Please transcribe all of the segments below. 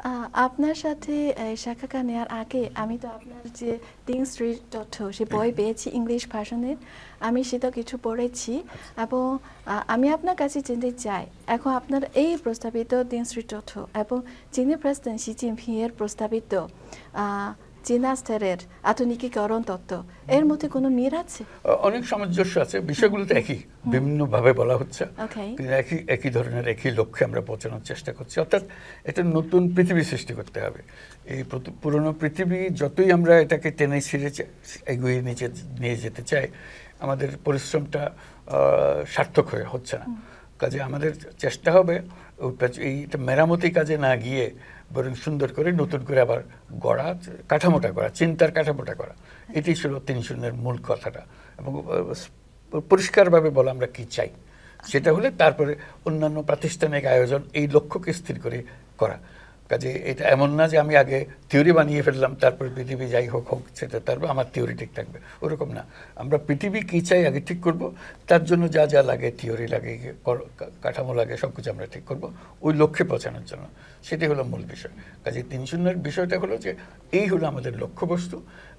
আ আপনার সাথে এই সাক্ষাৎকার নেওয়ার আগে আমি তো আপনার যে ৩ স্ট্রিট তথ্য সে বই পেয়েছি ইংলিশ ভার্সনের। আমি সেটা কিছু পড়েছি এবং আমি আপনার কাছে জানতে চাই এখন আপনার এই প্রস্তাবিত ৩ স্ট্রিট তথ্য এবং চীনের প্রেসিডেন্ট শি জিনপিং এর প্রস্তাবিত চীনা স্তরের আধুনিকীকরণ তত্ত্ব এর মধ্যে কোনো মিল আছে? অনেক সামঞ্জস্য আছে, বিষয়গুলো তো একই, বিভিন্নভাবে বলা হচ্ছে, কিন্তু একই ধরনের একই লক্ষ্যে আমরা পৌঁছানোর চেষ্টা করছি। অর্থাৎ এটা নতুন পৃথিবী সৃষ্টি করতে হবে। এই পুরনো পৃথিবী যতই আমরা এটাকে টেনে ছিঁড়ে এগিয়ে নিয়ে যেতে চাই, আমাদের পরিশ্রমটা সার্থক হচ্ছে না। কাজে আমাদের চেষ্টা হবে এইটা মেরামতি কাজে না গিয়ে বরং সুন্দর করে নতুন করে আবার গড়া, কাঠামোটা করা, চিন্তার কাঠামোটা করা। এটি ছিল ৩০০-এর মূল কথাটা। এবং পরিষ্কারভাবে বলা আমরা কি চাই, সেটা হলে তারপরে অন্যান্য প্রাতিষ্ঠানিক আয়োজন এই লক্ষ্যকে স্থির করে করা। কাজে এটা এমন না যে আমি আগে থিওরি বানিয়ে ফেললাম, তারপরে পৃথিবী যাই হোক সেটা তারপর আমার থিওরি ঠিক থাকবে, ওরকম না। আমরা পৃথিবী কী চাই আগে ঠিক করব, তার জন্য যা যা লাগে, থিওরি লাগে, কাঠামো লাগে, সব কিছু আমরা ঠিক করব ওই লক্ষ্যে পৌঁছানোর জন্য। সেটাই হলো মূল বিষয়। কাজে ৩০০-এর বিষয়টা হলো যে এই হলো আমাদের লক্ষ্যবস্তু,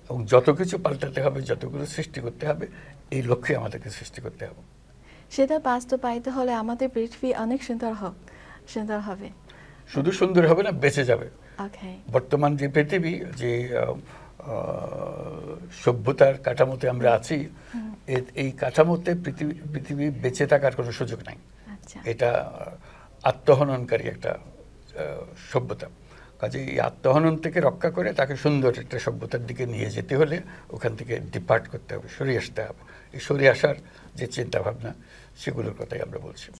এবং যত কিছু পাল্টাতে হবে, যতগুলো সৃষ্টি করতে হবে, এই লক্ষ্যে আমাদেরকে সৃষ্টি করতে হবে। সেটা বাস্তবায়িত হলে আমাদের পৃথিবী অনেক সুন্দর হবে। শুধু সুন্দর হবে না, বেঁচে যাবে। বর্তমান যে পৃথিবী, যে সভ্যতার কাঠামোতে আমরা আছি, এই কাঠামোতে পৃথিবী বেঁচে থাকার কোনো সুযোগ নাই। এটা আত্মহননকারী একটা সভ্যতা। কাজে এই আত্মহনন থেকে রক্ষা করে তাকে সুন্দর একটা সভ্যতার দিকে নিয়ে যেতে হলে ওখান থেকে ডিপার্ট করতে হবে, সরিয়ে আসতে হবে। এই সরিয়ে আসার যে চিন্তা ভাবনা, সেগুলোর কথাই আমরা বলছি।